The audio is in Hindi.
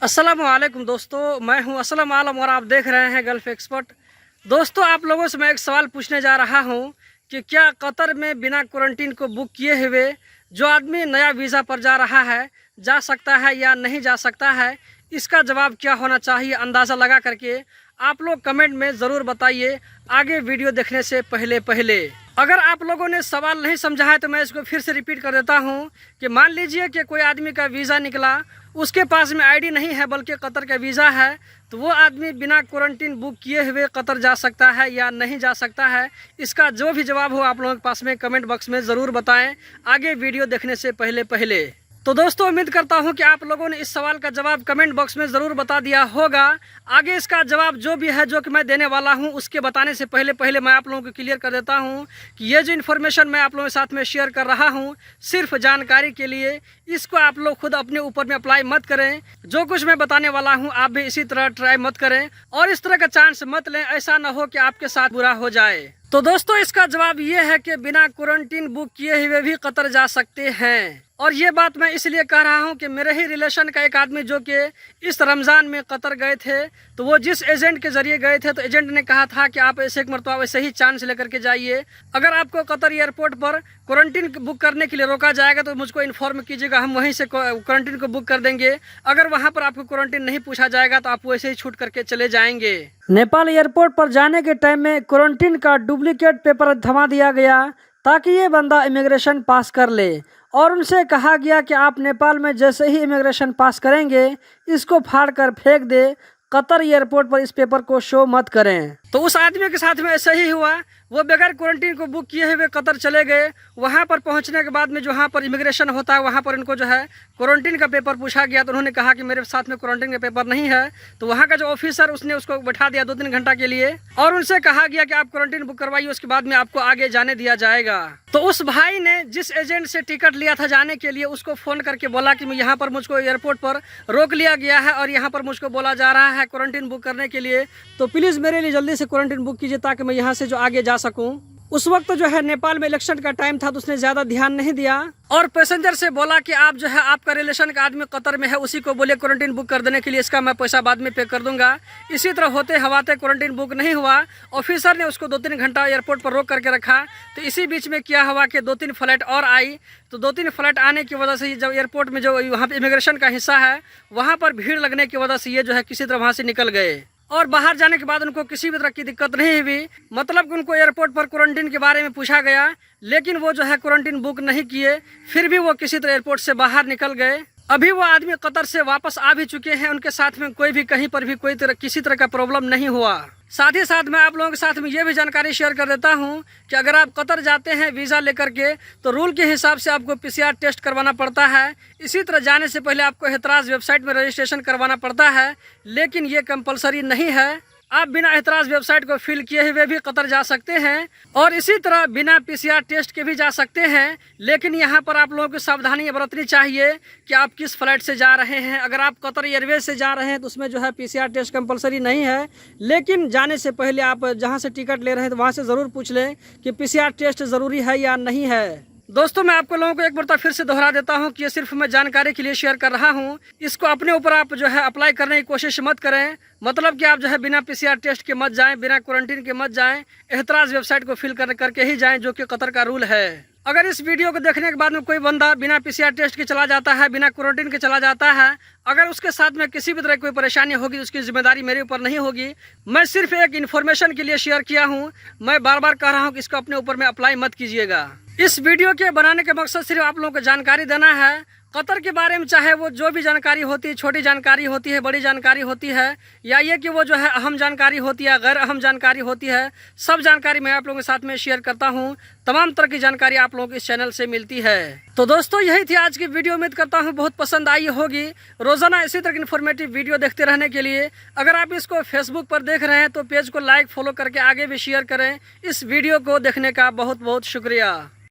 अस्सलामुअलैकुम दोस्तों, मैं हूं असलम आलम और आप देख रहे हैं गल्फ एक्सपर्ट। दोस्तों, आप लोगों से मैं एक सवाल पूछने जा रहा हूं कि क्या कतर में बिना क्वारंटीन को बुक किए हुए जो आदमी नया वीज़ा पर जा रहा है जा सकता है या नहीं जा सकता है? इसका जवाब क्या होना चाहिए अंदाज़ा लगा करके आप लोग कमेंट में ज़रूर बताइए आगे वीडियो देखने से पहले। अगर आप लोगों ने सवाल नहीं समझा है तो मैं इसको फिर से रिपीट कर देता हूं कि मान लीजिए कि कोई आदमी का वीज़ा निकला, उसके पास में आईडी नहीं है बल्कि कतर का वीज़ा है, तो वो आदमी बिना क्वारंटीन बुक किए हुए कतर जा सकता है या नहीं जा सकता है? इसका जो भी जवाब हो आप लोगों के पास में कमेंट बॉक्स में ज़रूर बताएं आगे वीडियो देखने से पहले। तो दोस्तों, उम्मीद करता हूं कि आप लोगों ने इस सवाल का जवाब कमेंट बॉक्स में ज़रूर बता दिया होगा। आगे इसका जवाब जो भी है जो कि मैं देने वाला हूं उसके बताने से पहले मैं आप लोगों को क्लियर कर देता हूं कि ये जो इन्फॉर्मेशन मैं आप लोगों के साथ में शेयर कर रहा हूं सिर्फ जानकारी के लिए, इसको आप लोग खुद अपने ऊपर में अप्लाई मत करें। जो कुछ मैं बताने वाला हूँ आप भी इसी तरह ट्राई मत करें और इस तरह का चांस मत लें, ऐसा ना हो कि आपके साथ बुरा हो जाए। तो दोस्तों, इसका जवाब ये है कि बिना क्वारंटीन बुक किए हुए भी कतर जा सकते हैं। और ये बात मैं इसलिए कह रहा हूँ कि मेरे ही रिलेशन का एक आदमी जो कि इस रमज़ान में कतर गए थे, तो वो जिस एजेंट के ज़रिए गए थे तो एजेंट ने कहा था कि आप ऐसे एक मरतबा वैसे ही चांस लेकर के जाइए। अगर आपको कतर एयरपोर्ट पर क्वारंटीन बुक करने के लिए रोका जाएगा तो मुझको इन्फॉर्म कीजिएगा, हम वहीं से क्वारंटीन को बुक कर देंगे। अगर वहाँ पर आपको क्वारंटीन नहीं पूछा जाएगा तो आप वैसे ही छूट करके चले जाएंगे। नेपाल एयरपोर्ट पर जाने के टाइम में क्वारंटीन का डुप्लीकेट पेपर थमा दिया गया ताकि ये बंदा इमिग्रेशन पास कर ले, और उनसे कहा गया कि आप नेपाल में जैसे ही इमिग्रेशन पास करेंगे इसको फाड़ कर फेंक दे, कतर एयरपोर्ट पर इस पेपर को शो मत करें। तो उस आदमी के साथ में ऐसा ही हुआ, वो बगैर क्वारंटीन को बुक किए हुए कतर चले गए। वहाँ पर पहुँचने के बाद में जहाँ पर इमिग्रेशन होता है वहाँ पर इनको जो है क्वारंटीन का पेपर पूछा गया, तो उन्होंने कहा कि मेरे साथ में क्वारंटीन का पेपर नहीं है। तो वहाँ का जो ऑफिसर उसने उसको बैठा दिया 2-3 घंटा के लिए और उनसे कहा गया कि आप क्वारंटीन बुक करवाइए, उसके बाद में आपको आगे जाने दिया जाएगा। तो उस भाई ने जिस एजेंट से टिकट लिया था जाने के लिए उसको फ़ोन करके बोला कि यहाँ पर मुझको एयरपोर्ट पर रोक लिया गया है और यहाँ पर मुझको बोला जा रहा है क्वारंटीन बुक करने के लिए, तो प्लीज़ मेरे लिए जल्दी से क्वारंटीन बुक कीजिए ताकि मैं यहाँ से जो आगे जा सकूँ। उस वक्त जो है नेपाल में इलेक्शन का टाइम था तो उसने ज़्यादा ध्यान नहीं दिया और पैसेंजर से बोला कि आप जो है आपका रिलेशन का आदमी कतर में है उसी को बोले क्वारंटीन बुक कर देने के लिए, इसका मैं पैसा बाद में पे कर दूंगा। इसी तरह होते हवाते क्वारंटीन बुक नहीं हुआ। ऑफिसर ने उसको 2-3 घंटा एयरपोर्ट पर रोक करके रखा। तो इसी बीच में क्या हुआ कि 2-3 फ्लाइट और आई, तो 2-3 फ्लाइट आने की वजह से जब एयरपोर्ट में जो वहाँ पर इमिग्रेशन का हिस्सा है वहाँ पर भीड़ लगने की वजह से ये जो है किसी तरह वहाँ से निकल गए और बाहर जाने के बाद उनको किसी भी तरह की दिक्कत नहीं हुई। मतलब कि उनको एयरपोर्ट पर क्वारंटीन के बारे में पूछा गया लेकिन वो जो है क्वारंटीन बुक नहीं किए, फिर भी वो किसी तरह एयरपोर्ट से बाहर निकल गए। अभी वो आदमी कतर से वापस आ भी चुके हैं, उनके साथ में कोई भी कहीं पर भी कोई किसी तरह का प्रॉब्लम नहीं हुआ। साथ ही साथ मैं आप लोगों के साथ में ये भी जानकारी शेयर कर देता हूं कि अगर आप कतर जाते हैं वीज़ा लेकर के तो रूल के हिसाब से आपको PCR टेस्ट करवाना पड़ता है। इसी तरह जाने से पहले आपको एतराज़ वेबसाइट में रजिस्ट्रेशन करवाना पड़ता है, लेकिन ये कंपलसरी नहीं है। आप बिना एतराज़ वेबसाइट को फिल किए हुए भी कतर जा सकते हैं और इसी तरह बिना PCR टेस्ट के भी जा सकते हैं। लेकिन यहाँ पर आप लोगों को सावधानी बरतनी चाहिए कि आप किस फ्लाइट से जा रहे हैं। अगर आप कतर एयरवेज से जा रहे हैं तो उसमें जो है PCR टेस्ट कंपलसरी नहीं है, लेकिन जाने से पहले आप जहाँ से टिकट ले रहे हैं तो वहाँ से ज़रूर पूछ लें कि PCR टेस्ट ज़रूरी है या नहीं है। दोस्तों, मैं आपको लोगों को एक बार फिर से दोहरा देता हूं कि ये सिर्फ मैं जानकारी के लिए शेयर कर रहा हूं। इसको अपने ऊपर आप जो है अप्लाई करने की कोशिश मत करें। मतलब कि आप जो है बिना PCR टेस्ट के मत जाएं, बिना क्वारंटीन के मत जाएं, एतराज़ वेबसाइट को फिल करके ही जाएं, जो कि कतर का रूल है। अगर इस वीडियो को देखने के बाद में कोई बंदा बिना PCR टेस्ट के चला जाता है, बिना क्वारंटीन के चला जाता है, अगर उसके साथ में किसी भी तरह कोई परेशानी होगी तो उसकी जिम्मेदारी मेरे ऊपर नहीं होगी। मैं सिर्फ एक इन्फॉर्मेशन के लिए शेयर किया हूँ। मैं बार बार कह रहा हूँ कि इसको अपने ऊपर में अप्लाई मत कीजिएगा। इस वीडियो के बनाने का मकसद सिर्फ आप लोगों को जानकारी देना है कतर के बारे में, चाहे वो जो भी जानकारी होती है, छोटी जानकारी होती है, बड़ी जानकारी होती है, या ये कि वो जो है अहम जानकारी होती है, गैर अहम जानकारी होती है, सब जानकारी मैं आप लोगों के साथ में शेयर करता हूँ। तमाम तरह की जानकारी आप लोगों को इस चैनल से मिलती है। तो दोस्तों, यही थी आज की वीडियो। उम्मीद करता हूँ बहुत पसंद आई होगी। रोजाना इसी तरह की इन्फॉर्मेटिव वीडियो देखते रहने के लिए अगर आप इसको फेसबुक पर देख रहे हैं तो पेज को लाइक फॉलो करके आगे भी शेयर करें। इस वीडियो को देखने का बहुत बहुत शुक्रिया।